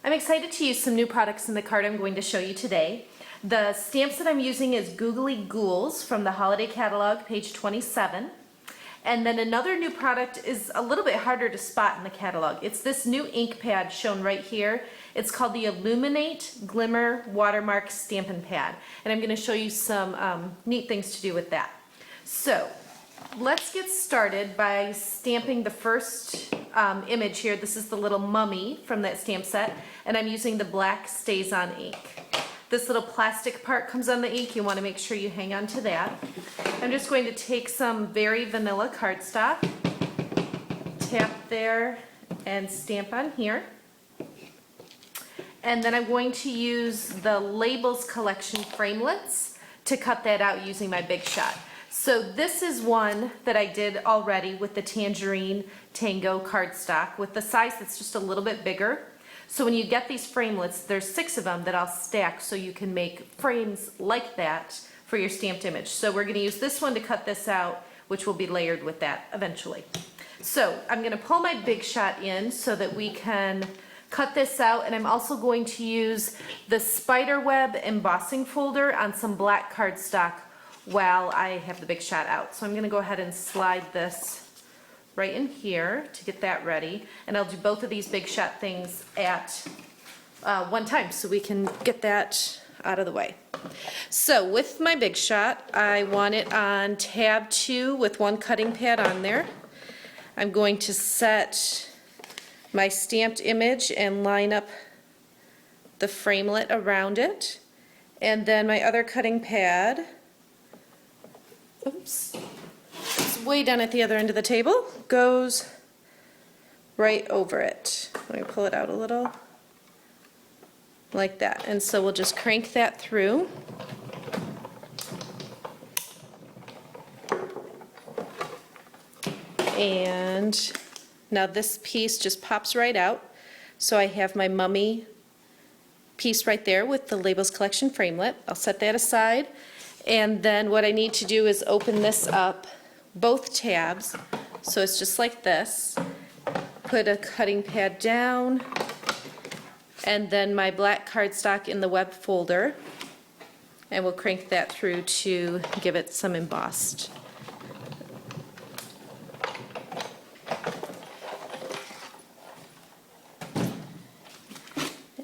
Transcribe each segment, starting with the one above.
I'm excited to use some new products in the card I'm going to show you today. The stamps that I'm using is Googly Ghouls from the Holiday Catalog, page 27. And then another new product is a little bit harder to spot in the catalog. It's this new ink pad shown right here. It's called the Illuminate Glimmer Watermark Stampin' Pad. And I'm going to show you some neat things to do with that. So let's get started by stamping the first image here. This is the little mummy from that stamp set, and I'm using the black Stays On ink. This little plastic part comes on the ink. You want to make sure you hang on to that. I'm just going to take some very vanilla cardstock, tap there, and stamp on here. And then I'm going to use the Labels Collection framelits to cut that out using my Big Shot. So this is one that I did already with the Tangerine Tango cardstock with the size that's just a little bit bigger. So when you get these framelits, there's 6 of them that I'll stack so you can make frames like that for your stamped image. So we're going to use this one to cut this out, which will be layered with that eventually. So I'm going to pull my Big Shot in so that we can cut this out, and I'm also going to use the spiderweb embossing folder on some black cardstock while I have the Big Shot out. So I'm going to go ahead and slide this right in here to get that ready, and I'll do both of these Big Shot things at one time so we can get that out of the way. So with my Big Shot, I want it on tab 2 with one cutting pad on there. I'm going to set my stamped image and line up the framelit around it, and then my other cutting pad, oops, it's way down at the other end of the table, goes right over it. Let me pull it out a little, like that. And so we'll just crank that through. And now this piece just pops right out. So I have my mummy piece right there with the Labels Collection framelit. I'll set that aside. And then what I need to do is open this up, both tabs. So it's just like this. Put a cutting pad down, and then my black cardstock in the web folder. And we'll crank that through to give it some embossed.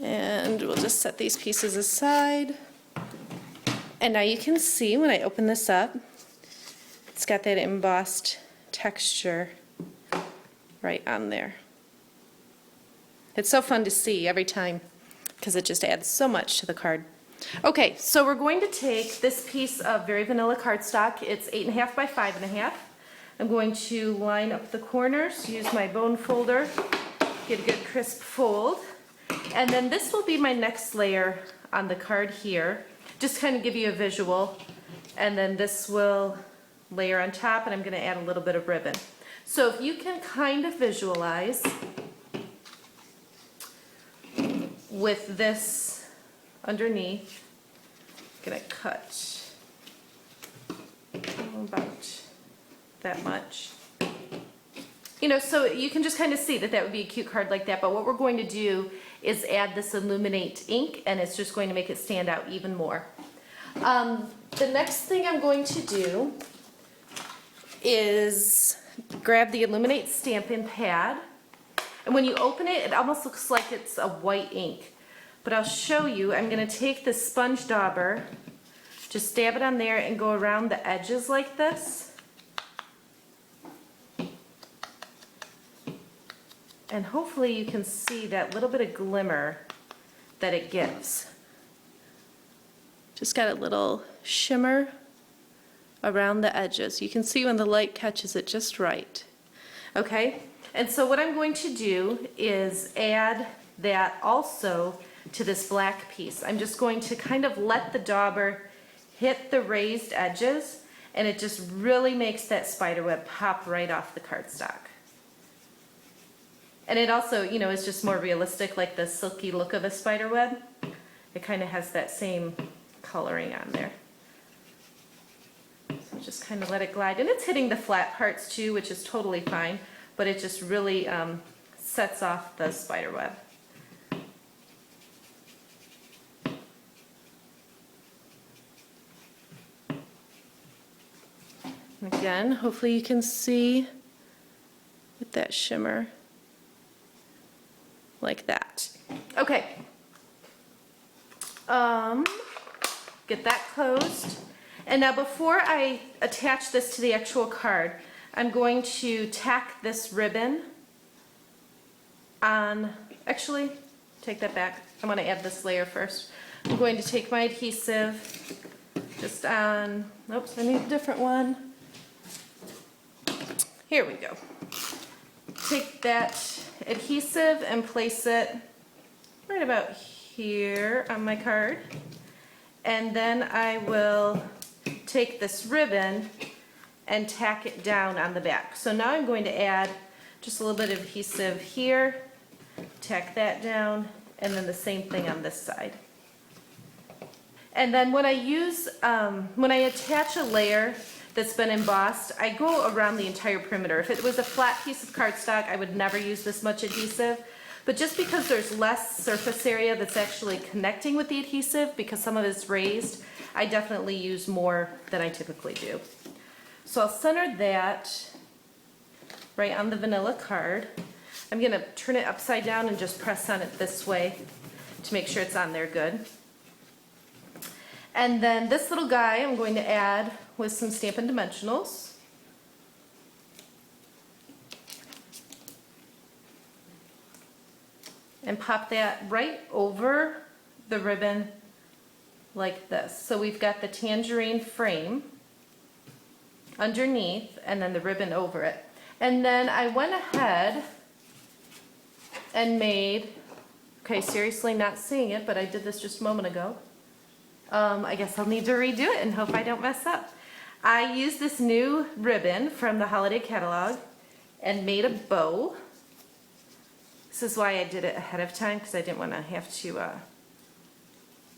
And we'll just set these pieces aside. And now you can see when I open this up, it's got that embossed texture right on there. It's so fun to see every time because it just adds so much to the card. Okay, so we're going to take this piece of very vanilla cardstock. It's 8.5 by 5.5. I'm going to line up the corners, use my bone folder, get a good crisp fold. And then this will be my next layer on the card here. Just kind of give you a visual. And then this will layer on top, and I'm going to add a little bit of ribbon. So if you can kind of visualize with this underneath, I'm going to cut about that much. You know, so you can just kind of see that that would be a cute card like that, but what we're going to do is add this Illuminate ink, and it's just going to make it stand out even more. The next thing I'm going to do is grab the Illuminate stamping pad, and when you open it, it almost looks like it's a white ink. But I'll show you. I'm going to take this sponge dauber, just dab it on there and go around the edges like this. And hopefully you can see that little bit of glimmer that it gives. Just got a little shimmer around the edges. You can see when the light catches it just right. Okay, and so what I'm going to do is add that also to this black piece. I'm just going to kind of let the dauber hit the raised edges, and it just really makes that spiderweb pop right off the cardstock. And it also, you know, is just more realistic, like the silky look of a spider web. It kind of has that same coloring on there. So just kind of let it glide. And it's hitting the flat parts too, which is totally fine, but it just really sets off the spider web. Again, hopefully you can see with that shimmer like that. Okay. Get that closed. And now before I attach this to the actual card, I'm going to tack this ribbon on, actually, take that back. I want to add this layer first. I'm going to take my adhesive just on, oops, I need a different one. Here we go. Take that adhesive and place it right about here on my card. And then I will take this ribbon and tack it down on the back. So now I'm going to add just a little bit of adhesive here, tack that down, and then the same thing on this side. And then when I attach a layer that's been embossed, I go around the entire perimeter. If it was a flat piece of cardstock, I would never use this much adhesive. But just because there's less surface area that's actually connecting with the adhesive, because some of it's raised, I definitely use more than I typically do. So I'll center that right on the vanilla card. I'm gonna turn it upside down and just press on it this way to make sure it's on there good. And then this little guy I'm going to add with some Stampin' Dimensionals. And pop that right over the ribbon like this. So we've got the tangerine frame underneath and then the ribbon over it. And then I went ahead and made, okay, seriously not seeing it, but I did this just a moment ago. I guess I'll need to redo it and hope I don't mess up. I used this new ribbon from the holiday catalog and made a bow. This is why I did it ahead of time, because I didn't want to have to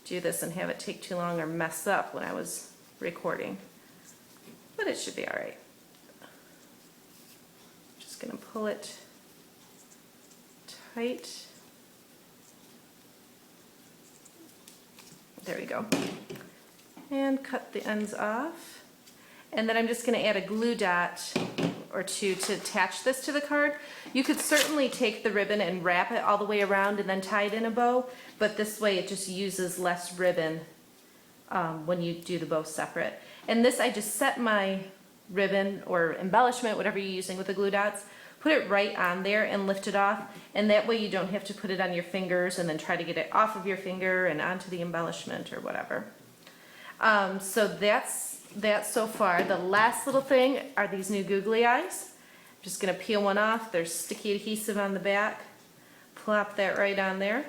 do this and have it take too long or mess up when I was recording. But it should be all right. Just going to pull it tight. There we go. And cut the ends off. And then I'm just going to add a glue dot or two to attach this to the card. You could certainly take the ribbon and wrap it all the way around and then tie it in a bow, but this way it just uses less ribbon when you do the bow separate. And this, I just set my ribbon or embellishment, whatever you're using with the glue dots, put it right on there and lift it off, and that way you don't have to put it on your fingers and then try to get it off of your finger and onto the embellishment or whatever. So that's that so far. The last little thing are these new googly eyes. I'm just going to peel one off. There's sticky adhesive on the back. Plop that right on there.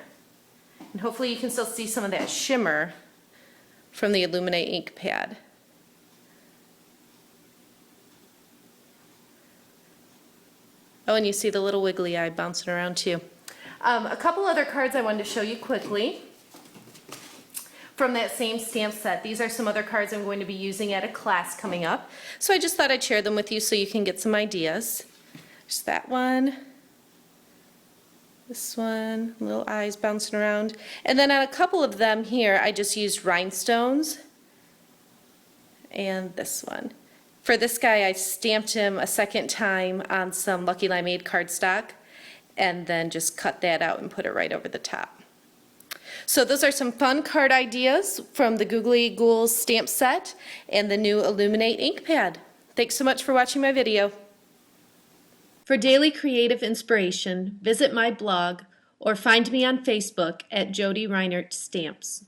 And hopefully you can still see some of that shimmer from the Illuminate ink pad. Oh, and you see the little wiggly eye bouncing around too. A couple other cards I wanted to show you quickly from that same stamp set. These are some other cards I'm going to be using at a class coming up. So I just thought I'd share them with you so you can get some ideas. There's that one. This one, little eyes bouncing around. And then on a couple of them here, I just used rhinestones. And this one. For this guy, I stamped him a second time on some Lucky Limeade cardstock and then just cut that out and put it right over the top. So those are some fun card ideas from the Googly Ghouls stamp set and the new Illuminate ink pad. Thanks so much for watching my video. For daily creative inspiration, visit my blog or find me on Facebook at Jody Reinert Stamps.